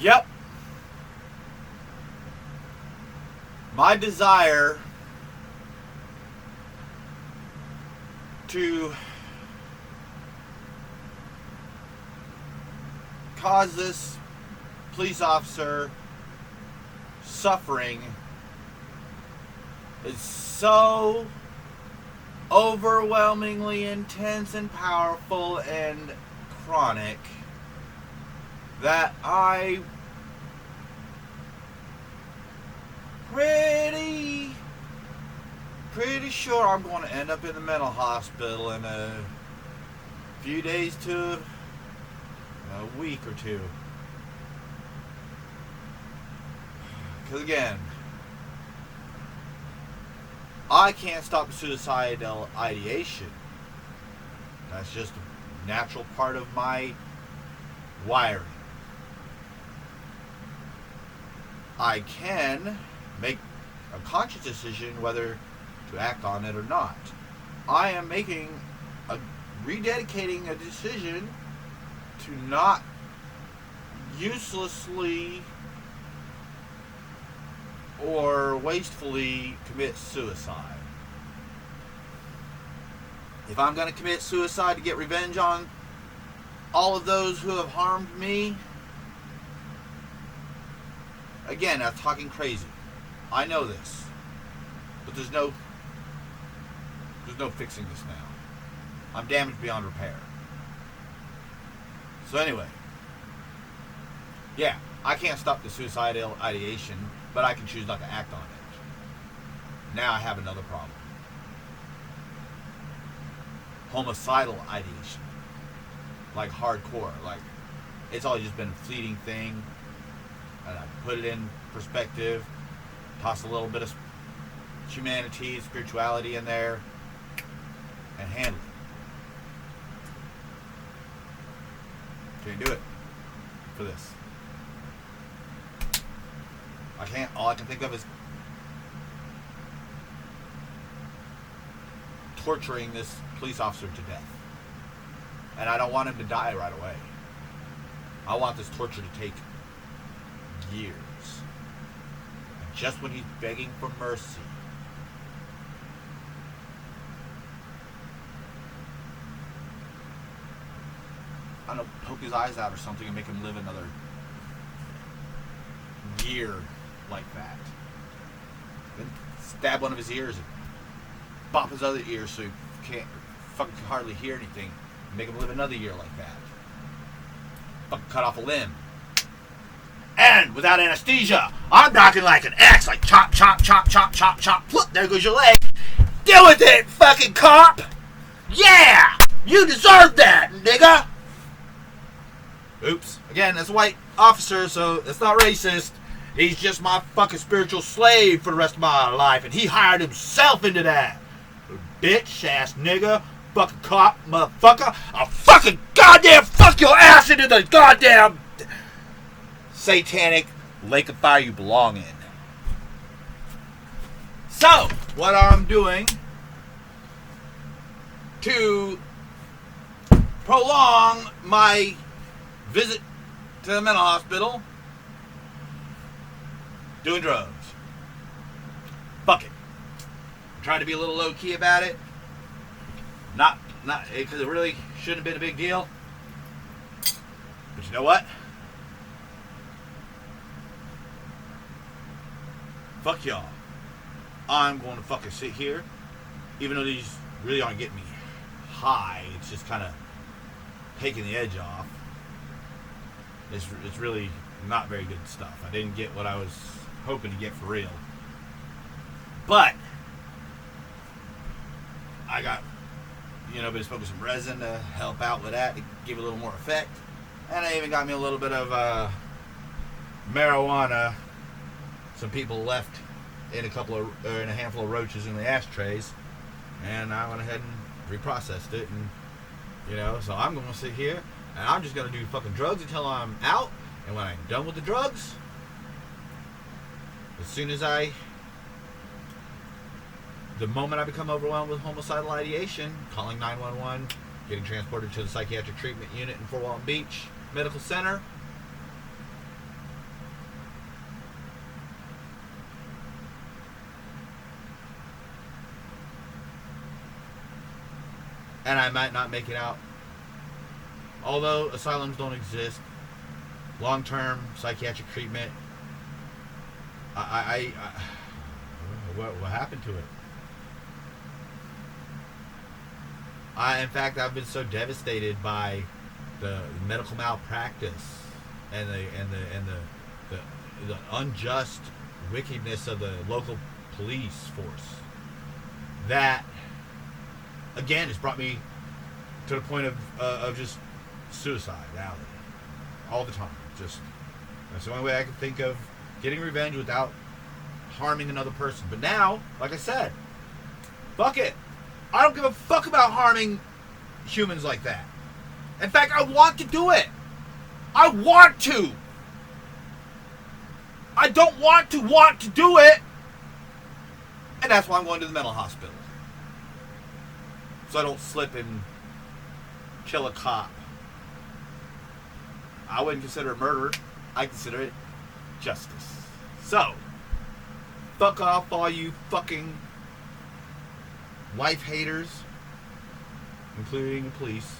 Yep. My desire to cause this police officer suffering is so overwhelmingly intense and powerful and chronic that I pretty sure I'm going to end up in the mental hospital in a few days to a week or two. Because again, I can't stop suicidal ideation. That's just a natural part of my wiring. I can make a conscious decision whether to act on it or not. I am rededicating a decision to not uselessly or wastefully commit suicide. If I'm going to commit suicide to get revenge on all of those who have harmed me, again, I'm talking crazy. I know this. But there's no fixing this now. I'm damaged beyond repair. So anyway, yeah, I can't stop the suicidal ideation, but I can choose not to act on it. Now I have another problem. Homicidal ideation. Like hardcore. Like, it's all just been a fleeting thing. And I put it in perspective. Toss a little bit of humanity, spirituality in there. And handle it. Can't do it for this. I can't. All I can think of is torturing this police officer to death. And I don't want him to die right away. I want this torture to take years. And just when he's begging for mercy, I don't know, poke his eyes out or something and make him live another year like that. Then stab one of his ears and bop his other ear so he can't fucking hardly hear anything. And make him live another year like that. Fucking cut off a limb. And without anesthesia, I'm knocking like an axe, like chop, chop, chop, chop, chop, chop. Look, there goes your leg. Deal with it, fucking cop. Yeah, you deserve that, nigga. Oops. Again, that's a white officer, so it's not racist. He's just my fucking spiritual slave for the rest of my life, and he hired himself into that. Bitch ass nigga, fucking cop, motherfucker. I'll fucking goddamn fuck your ass into the goddamn satanic lake of fire you belong in. So, what I'm doing to prolong my visit to the mental hospital, doing drugs. Fuck it. I'm trying to be a little low key about it. Not because it really shouldn't have been a big deal. But you know what? Fuck y'all. I'm going to fucking sit here, even though these really aren't getting me high. It's just kind of taking the edge off. It's really not very good stuff. I didn't get what I was hoping to get for real. But I got, been smoking some resin to help out with that, to give it a little more effect. And I even got me a little bit of marijuana. Some people left in a handful of roaches in the ashtrays, and I went ahead and reprocessed it, and so I'm going to sit here and I'm just going to do fucking drugs until I'm out, and when I'm done with the drugs, as soon as the moment I become overwhelmed with homicidal ideation, calling 911, getting transported to the psychiatric treatment unit in Fort Walton Beach Medical Center, and I might not make it out. Although asylums don't exist, long-term psychiatric treatment, what happened to it? In fact, I've been so devastated by the medical malpractice and the unjust wickedness of the local police force that, again, has brought me to the point of just suicidality all the time. Just that's the only way I can think of getting revenge without harming another person. But now, like I said, fuck it. I don't give a fuck about harming humans like that. In fact, I want to do it. I want to. I don't want to do it. And that's why I'm going to the mental hospital. So I don't slip and kill a cop. I wouldn't consider it murder. I consider it justice. So, fuck off all you fucking life haters, including police.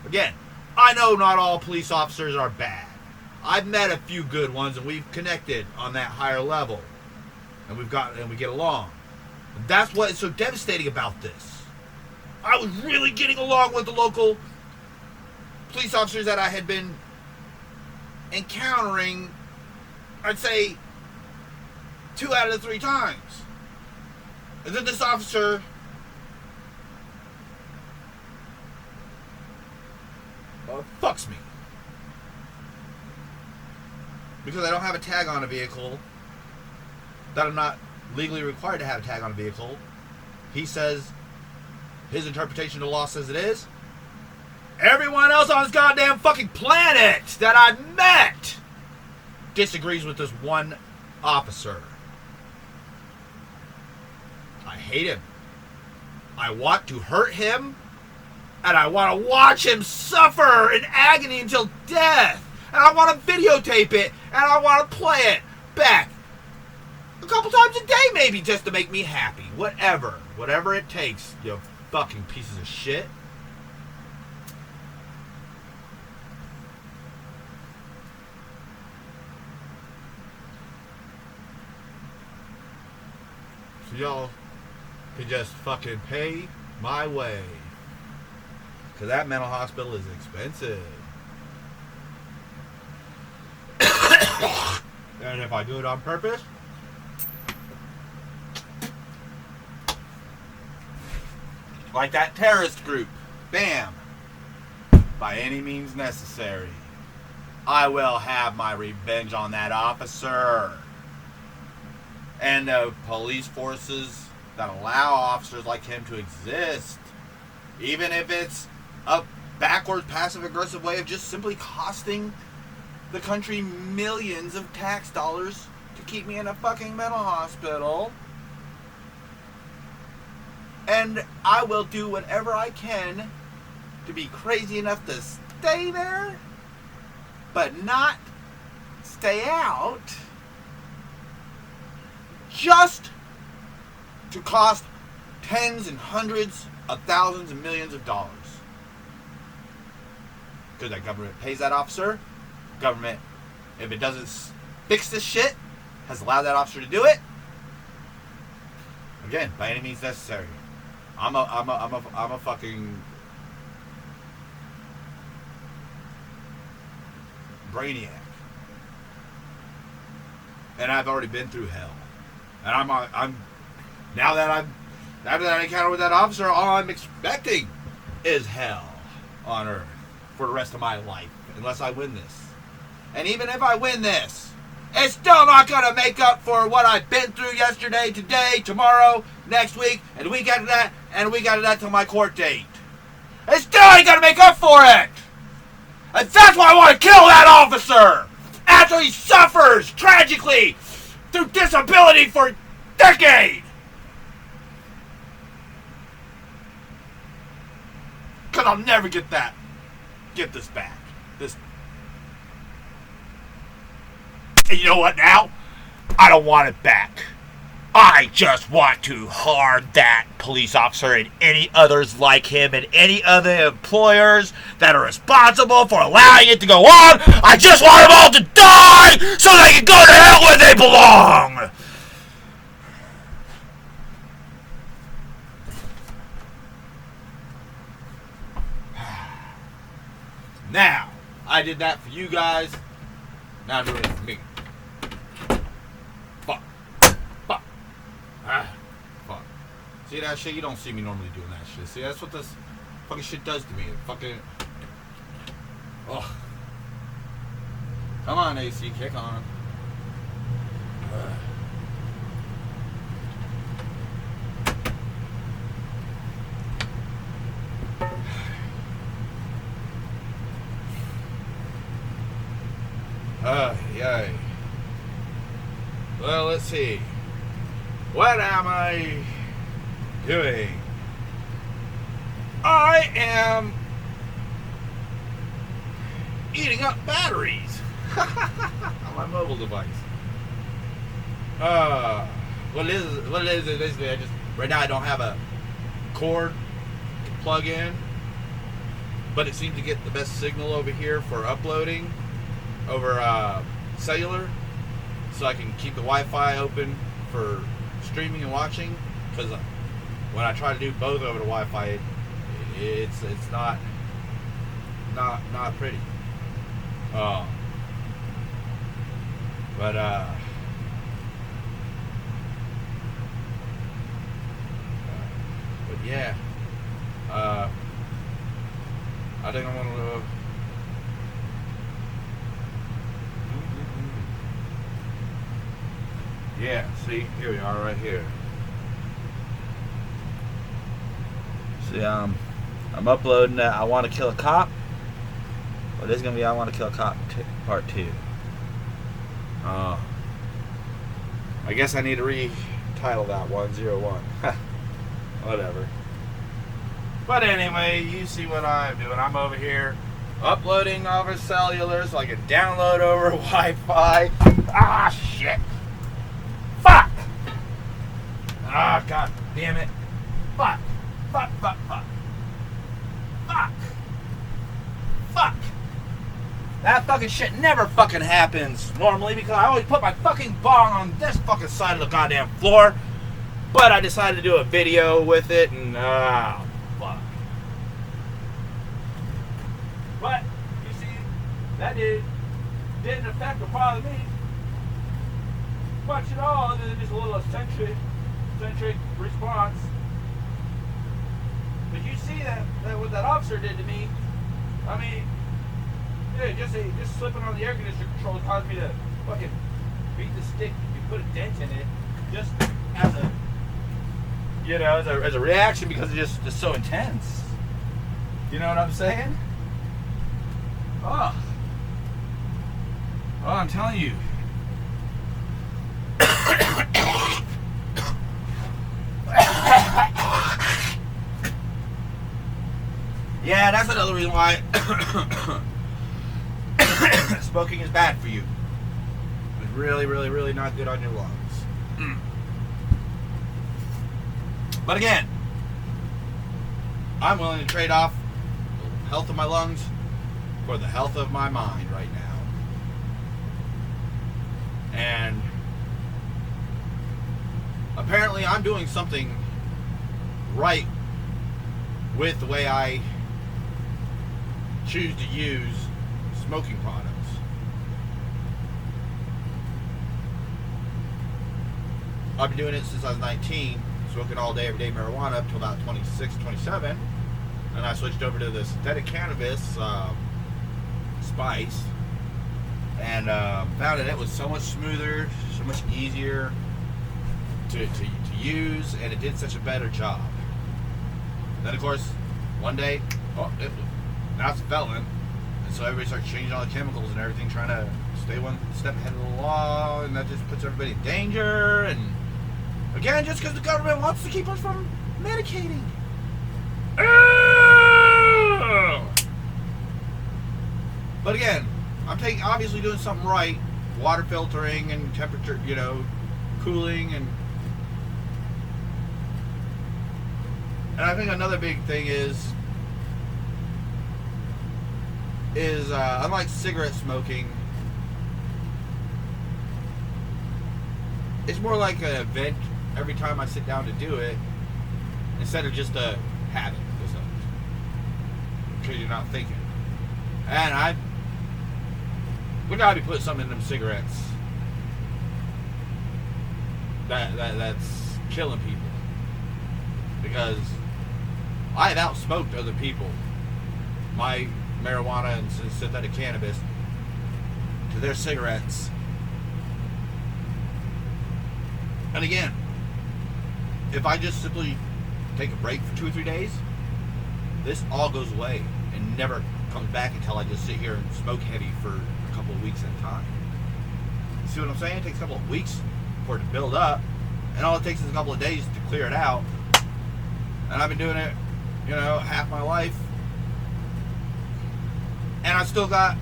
Again, I know not all police officers are bad. I've met a few good ones, and we've connected on that higher level, and we get along. And that's what is so devastating about this. I was really getting along with the local police officers that I had been encountering, I'd say 2 out of the 3 times. And then this officer fucks me. Because I don't have a tag on a vehicle, that I'm not legally required to have a tag on a vehicle. He says his interpretation of the law says it is. Everyone else on this goddamn fucking planet that I've met disagrees with this one officer. I hate him. I want to hurt him. And I want to watch him suffer in agony until death. And I want to videotape it. And I want to play it back a couple times a day maybe just to make me happy. Whatever. Whatever it takes, you fucking pieces of shit. So y'all can just fucking pay my way. Because that mental hospital is expensive. And if I do it on purpose, like that terrorist group, bam, by any means necessary, I will have my revenge on that officer. And the police forces that allow officers like him to exist, even if it's a backwards, passive-aggressive way of just simply costing the country millions of tax dollars to keep me in a fucking mental hospital. And I will do whatever I can to be crazy enough to stay there, but not stay out, just to cost tens and hundreds of thousands and millions of dollars. Because that government pays that officer. Government, if it doesn't fix this shit, has allowed that officer to do it. Again, by any means necessary. I'm a fucking brainiac, and I've already been through hell. And I'm now that after that encounter with that officer, all I'm expecting is hell on earth for the rest of my life, unless I win this. And even if I win this, it's still not going to make up for what I've been through yesterday, today, tomorrow, next week, and the week after that, and the week after that till my court date. It still ain't going to make up for it! And that's why I want to kill that officer! After he suffers tragically through disability for a decade! Because I'll never get this back. And you know what now? I don't want it back. I I just want to harm that police officer and any others like him and any other employers that are responsible for allowing it to go on. I just want them all to die so they can go to hell where they belong. Now, I did that for you guys. Now I'm doing it for me. Fuck. Fuck. Fuck. See that shit? You don't see me normally doing that shit. See, that's what this fucking shit does to me. It fucking... Ugh. Come on, AC. Kick on. Yay. Well, let's see. What am I doing? I am eating up batteries on my mobile device. What it is basically, right now I don't have a cord to plug in, but it seems to get the best signal over here for uploading over cellular, so I can keep the Wi-Fi open for streaming and watching. Because when I try to do both over the Wi-Fi, it's not pretty. But yeah, I think I'm gonna. Yeah, see, here we are right here. See, I'm uploading that I Want to Kill a Cop. Well, this is going to be I Want to Kill a Cop Part 2. I guess I need to retitle that 101. Whatever. But anyway, you see what I'm doing. I'm over here uploading over cellular so I can download over Wi-Fi. Ah, shit. Fuck! Ah, god damn it. Fuck. Fuck. That fucking shit never fucking happens normally because I always put my fucking bong on this fucking side of the goddamn floor. But I decided to do a video with it and fuck. But, you see, that didn't affect or bother me much at all, other than just a little eccentric response. But you see that what that officer did to me. I mean, yeah, just slipping on the air conditioner control caused me to fucking beat the stick. You put a dent in it, just as a, you know, as a reaction because it's just so intense. You know what I'm saying? Oh, I'm telling you. Yeah, that's another reason why smoking is bad for you. It's really, really, really not good on your lungs. But again, I'm willing to trade off the health of my lungs for the health of my mind right now. And apparently I'm doing something right with the way I choose to use smoking products. I've been doing it since I was 19, smoking all day, every day marijuana up till about 26, 27. And I switched over to the synthetic cannabis spice and found that it was so much smoother, so much easier to use, and it did such a better job. Then of course, one day, now it's a felon, and so everybody starts changing all the chemicals and everything, trying to stay one step ahead of the law, and that just puts everybody in danger. And again, just because the government wants to keep us from medicating. But again, I'm obviously doing something right, water filtering and temperature, cooling and And I think another big thing is unlike cigarette smoking, it's more like an event every time I sit down to do it, instead of just a habit, because you're not thinking. And we gotta be putting something in them cigarettes that's killing people, because I have outsmoked other people my marijuana and synthetic cannabis to their cigarettes. And again, if I just simply take a break for 2 or 3 days, this all goes away and never comes back until I just sit here and smoke heavy for a couple of weeks at a time. See what I'm saying? It takes a couple of weeks for it to build up, and all it takes is a couple of days to clear it out. And I've been doing it, half my life, and I still got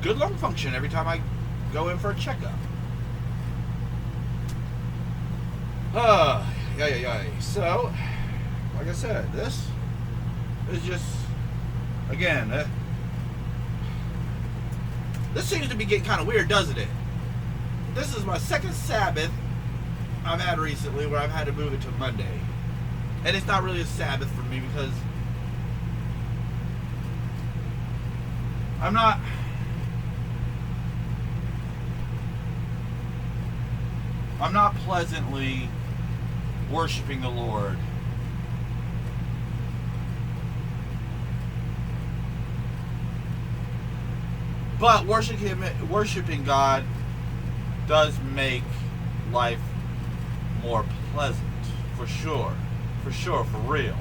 good lung function every time I go in for a checkup. So, like I said, this is just, again, this seems to be getting kind of weird, doesn't it? This is my second Sabbath I've had recently where I've had to move it to Monday. And it's not really a Sabbath for me because I'm not pleasantly worshiping the Lord. But worshiping God does make life more pleasant, for sure, for real.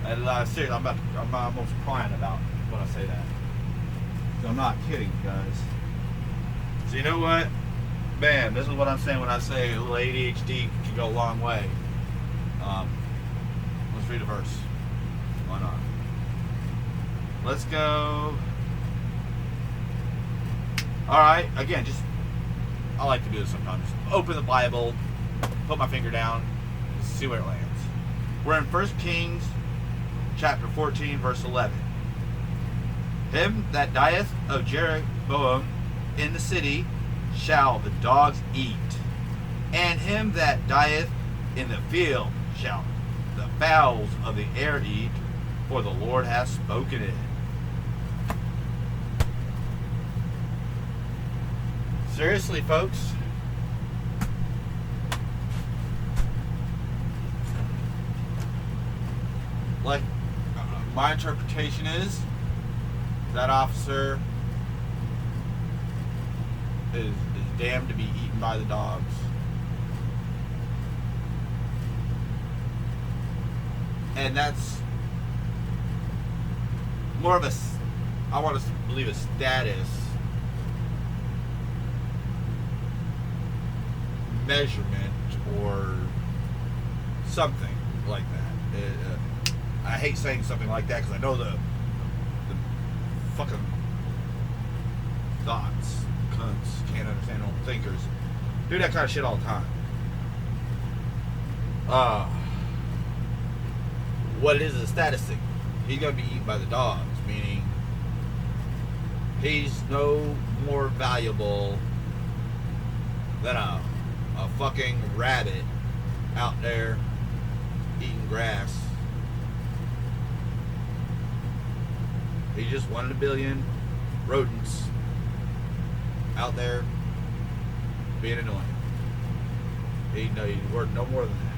And seriously, I'm almost crying about when I say that. I'm not kidding, guys. So you know what? Bam, this is what I'm saying when I say a little ADHD can go a long way. Let's read a verse. Why not? Let's go. Alright, again, I like to do this sometimes. Open the Bible, put my finger down, see where it lands. We're in 1 Kings chapter 14, verse 11. Him that dieth of Jeroboam in the city shall the dogs eat, and him that dieth in the field shall the fowls of the air eat, for the Lord hath spoken it. Seriously, folks. Like, my interpretation is that officer is damned to be eaten by the dogs. And that's more of I want to believe a status measurement or something like that. I hate saying something like that because I know the fucking thoughts, cunts, can't understand old thinkers do that kind of shit all the time. What it is a status thing. He's gonna be eaten by the dogs, meaning he's no more valuable than a fucking rabbit out there eating grass. He's just one in a billion rodents out there being annoying. He's worth no more than that.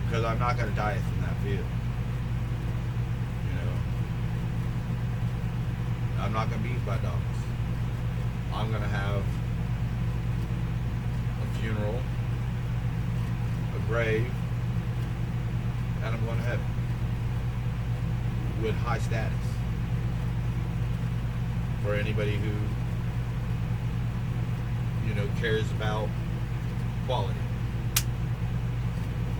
Because I'm not going to die from that field. I'm not going to be eaten by dogs. I'm going to have a funeral, a grave, and I'm going to heaven with high status for anybody who cares about quality.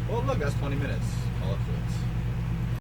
Well, look, that's 20 minutes. Call it quits.